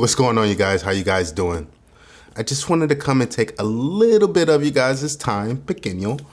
What's going on, you guys? How you guys doing? I just wanted to come and take a little bit of you guys' time, pequeño,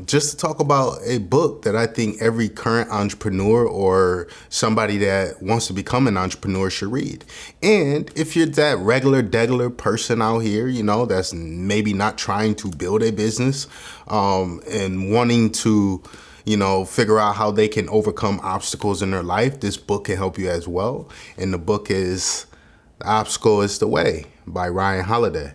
just to talk about a book that I think every current entrepreneur or somebody that wants to become an entrepreneur should read. And if you're that regular person out here, that's maybe not trying to build a business and wanting to figure out how they can overcome obstacles in their life, this book can help you as well. And the book is The Obstacle is the Way by Ryan Holiday.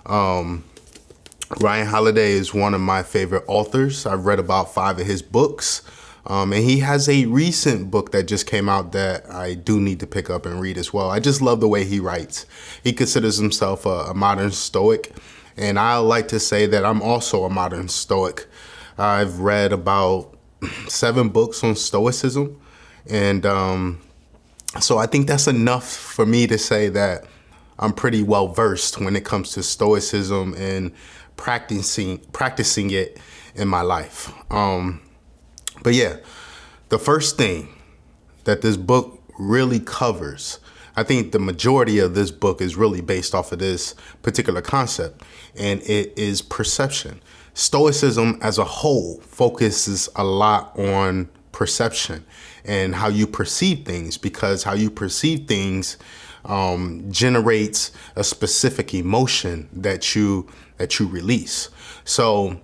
Ryan Holiday is one of my favorite authors. I've read about 5 of his books. And he has a recent book that just came out that I do need to pick up and read as well. I just love the way he writes. He considers himself a modern Stoic. And I like to say that I'm also a modern Stoic. I've read about 7 books on Stoicism. And so I think that's enough for me to say that I'm pretty well versed when it comes to Stoicism and practicing it in my life. But yeah, the first thing that this book really covers, I think the majority of this book is really based off of this particular concept, and it is perception. Stoicism as a whole focuses a lot on perception and how you perceive things, because how you perceive things generates a specific emotion that you release. So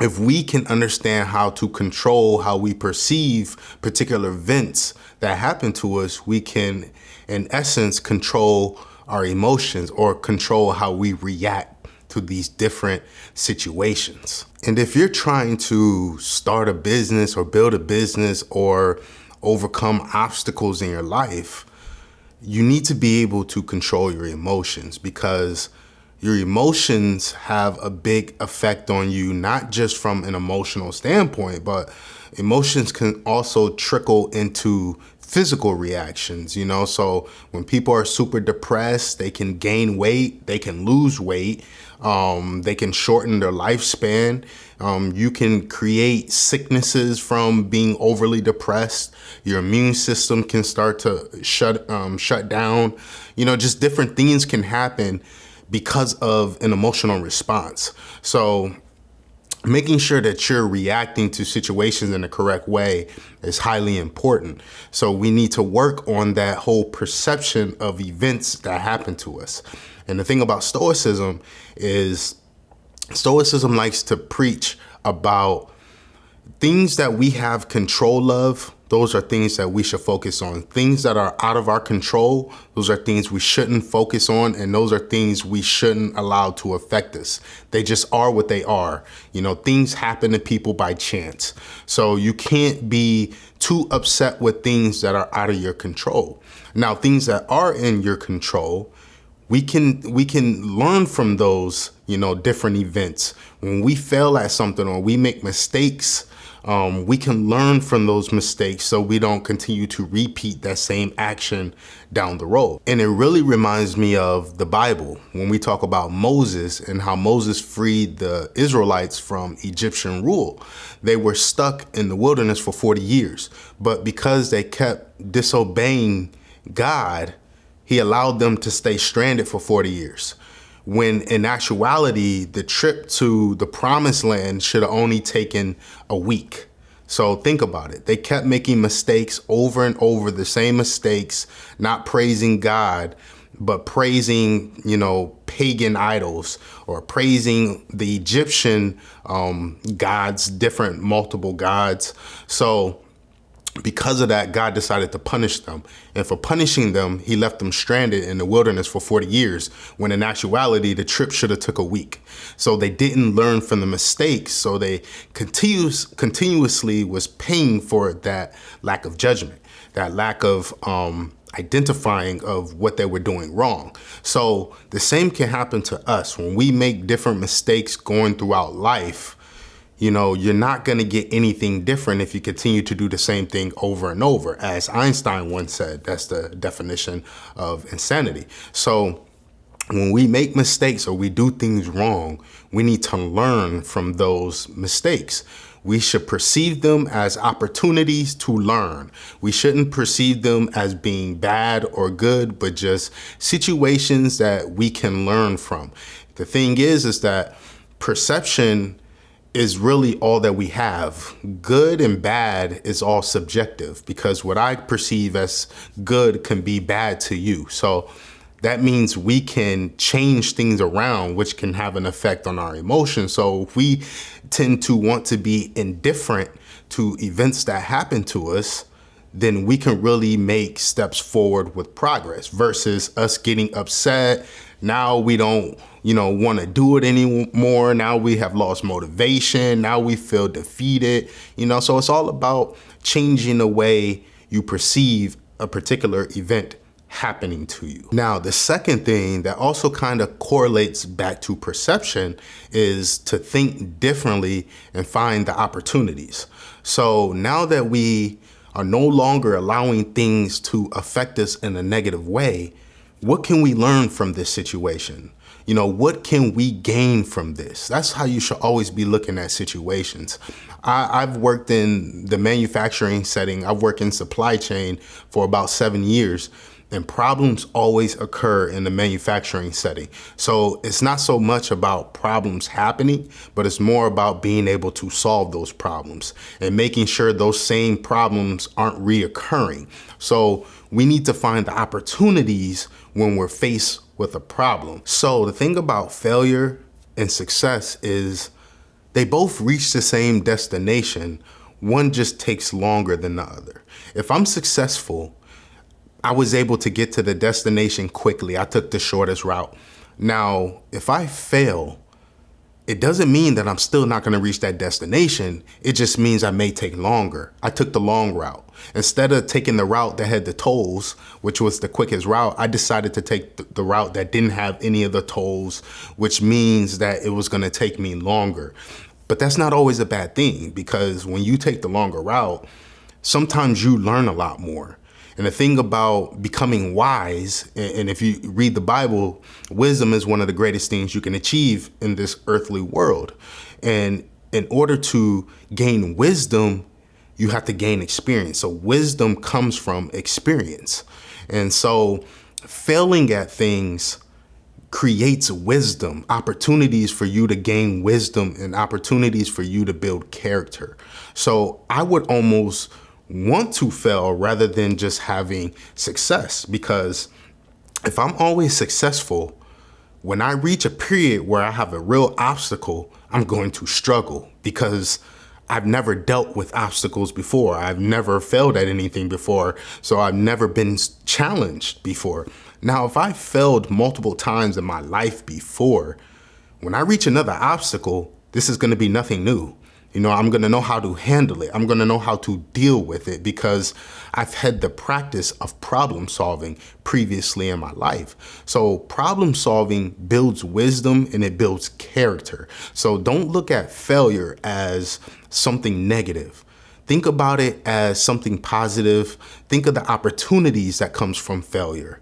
if we can understand how to control how we perceive particular events that happen to us, we can, in essence, control our emotions or control how we react to these different situations. And if you're trying to start a business or build a business or overcome obstacles in your life, you need to be able to control your emotions, because your emotions have a big effect on you, not just from an emotional standpoint, but emotions can also trickle into physical reactions, So when people are super depressed, they can gain weight, they can lose weight, they can shorten their lifespan. You can create sicknesses from being overly depressed. Your immune system can start to shut down. Just different things can happen because of an emotional response. So making sure that you're reacting to situations in the correct way is highly important. So we need to work on that whole perception of events that happen to us. And the thing about Stoicism is Stoicism likes to preach about things that we have control of. Those are things that we should focus on. Things that are out of our control, those are things we shouldn't focus on, and those are things we shouldn't allow to affect us. They just are what they are. Things happen to people by chance. So you can't be too upset with things that are out of your control. Now, things that are in your control, we can learn from those, different events. When we fail at something or we make mistakes, we can learn from those mistakes so we don't continue to repeat that same action down the road. And it really reminds me of the Bible when we talk about Moses and how Moses freed the Israelites from Egyptian rule. They were stuck in the wilderness for 40 years, but because they kept disobeying God, he allowed them to stay stranded for 40 years. When in actuality, the trip to the promised land should have only taken a week. So think about it. They kept making mistakes over and over, the same mistakes, not praising God, but praising, pagan idols, or praising the Egyptian gods, different multiple gods. So because of that, God decided to punish them. And for punishing them, he left them stranded in the wilderness for 40 years, when in actuality, the trip should have took a week. So they didn't learn from the mistakes. So they continuously was paying for that lack of judgment, that lack of identifying of what they were doing wrong. So the same can happen to us when we make different mistakes going throughout life. You're not going to get anything different if you continue to do the same thing over and over. As Einstein once said, that's the definition of insanity. So when we make mistakes or we do things wrong, we need to learn from those mistakes. We should perceive them as opportunities to learn. We shouldn't perceive them as being bad or good, but just situations that we can learn from. The thing is that perception is really all that we have. Good and bad is all subjective, because what I perceive as good can be bad to you. So that means we can change things around, which can have an effect on our emotions. So if we tend to want to be indifferent to events that happen to us, then we can really make steps forward with progress, versus us getting upset. Now we don't, want to do it anymore. Now we have lost motivation. Now we feel defeated, so it's all about changing the way you perceive a particular event happening to you. Now, the second thing that also kind of correlates back to perception is to think differently and find the opportunities. So now that we are no longer allowing things to affect us in a negative way, what can we learn from this situation? What can we gain from this? That's how you should always be looking at situations. I've worked in the manufacturing setting. I've worked in supply chain for about 7 years. And problems always occur in the manufacturing setting. So it's not so much about problems happening, but it's more about being able to solve those problems and making sure those same problems aren't reoccurring. So we need to find the opportunities when we're faced with a problem. So the thing about failure and success is they both reach the same destination. One just takes longer than the other. If I'm successful, I was able to get to the destination quickly. I took the shortest route. Now, if I fail, it doesn't mean that I'm still not going to reach that destination. It just means I may take longer. I took the long route. Instead of taking the route that had the tolls, which was the quickest route, I decided to take the route that didn't have any of the tolls, which means that it was going to take me longer. But that's not always a bad thing, because when you take the longer route, sometimes you learn a lot more. And the thing about becoming wise, and if you read the Bible, wisdom is one of the greatest things you can achieve in this earthly world. And in order to gain wisdom, you have to gain experience. So wisdom comes from experience. And so failing at things creates wisdom, opportunities for you to gain wisdom and opportunities for you to build character. So I would almost want to fail rather than just having success, because if I'm always successful, when I reach a period where I have a real obstacle, I'm going to struggle, because I've never dealt with obstacles before. I've never failed at anything before, so I've never been challenged before. Now, if I failed multiple times in my life before, when I reach another obstacle, this is going to be nothing new. I'm going to know how to handle it. I'm going to know how to deal with it, because I've had the practice of problem solving previously in my life. So problem solving builds wisdom and it builds character. So don't look at failure as something negative. Think about it as something positive. Think of the opportunities that comes from failure.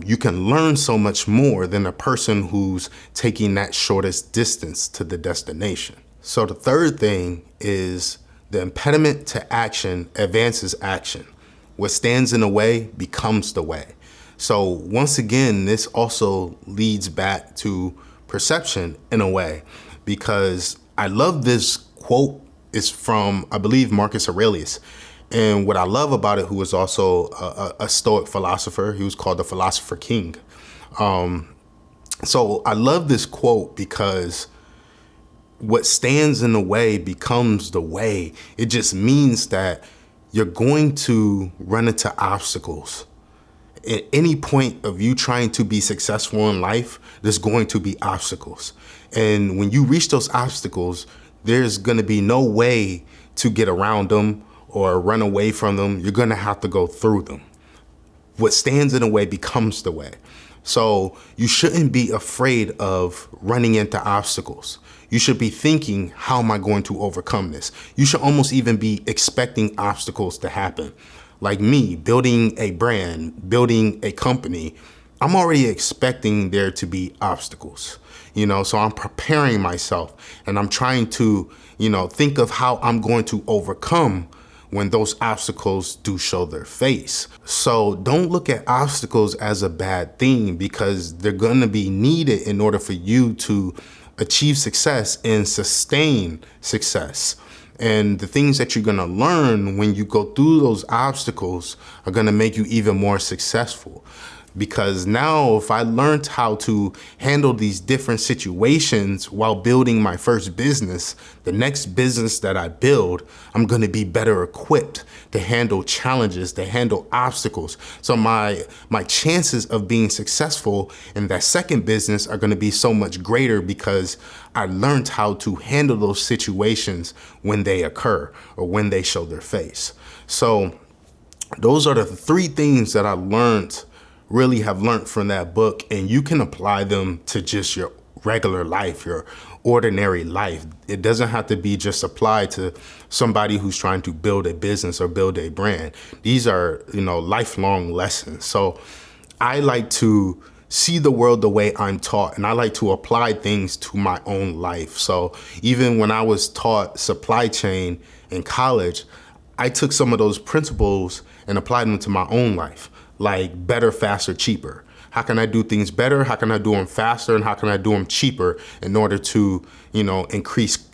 You can learn so much more than a person who's taking that shortest distance to the destination. So the third thing is the impediment to action advances action. What stands in the way becomes the way. So once again, this also leads back to perception in a way, because I love this quote. It's from, I believe, Marcus Aurelius. And what I love about it, who was also a Stoic philosopher, he was called the Philosopher King. So I love this quote because what stands in the way becomes the way. It just means that you're going to run into obstacles. At any point of you trying to be successful in life, there's going to be obstacles. And when you reach those obstacles, there's going to be no way to get around them or run away from them. You're going to have to go through them. What stands in the way becomes the way. So you shouldn't be afraid of running into obstacles. You should be thinking, how am I going to overcome this? You should almost even be expecting obstacles to happen. Like me, building a brand, building a company, I'm already expecting there to be obstacles, so I'm preparing myself and I'm trying to, think of how I'm going to overcome when those obstacles do show their face. So don't look at obstacles as a bad thing, because they're going to be needed in order for you to achieve success and sustain success. And the things that you're going to learn when you go through those obstacles are going to make you even more successful. Because now if I learned how to handle these different situations while building my first business, the next business that I build, I'm going to be better equipped to handle challenges, to handle obstacles. So my chances of being successful in that second business are going to be so much greater, because I learned how to handle those situations when they occur or when they show their face. So those are the three things that I really have learned from that book, and you can apply them to just your regular life, your ordinary life. It doesn't have to be just applied to somebody who's trying to build a business or build a brand. These are, lifelong lessons. So I like to see the world the way I'm taught, and I like to apply things to my own life. So even when I was taught supply chain in college, I took some of those principles and applied them to my own life. Like better, faster, cheaper. How can I do things better? How can I do them faster? And how can I do them cheaper in order to, increase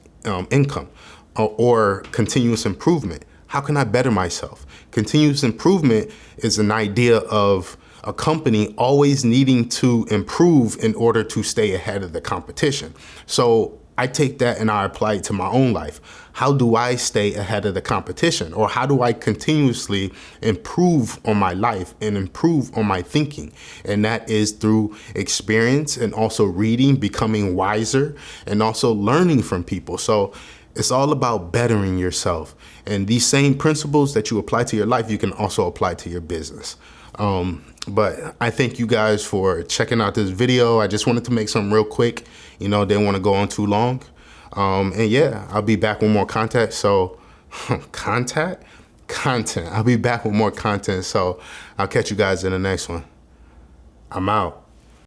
income or continuous improvement? How can I better myself? Continuous improvement is an idea of a company always needing to improve in order to stay ahead of the competition. So I take that and I apply it to my own life. How do I stay ahead of the competition? Or how do I continuously improve on my life and improve on my thinking? And that is through experience and also reading, becoming wiser, and also learning from people. So it's all about bettering yourself. And these same principles that you apply to your life, you can also apply to your business. But I thank you guys for checking out this video. I just wanted to make something real quick, didn't want to go on too long. And yeah, I'll be back with more content. So content. I'll be back with more content. So I'll catch you guys in the next one. I'm out.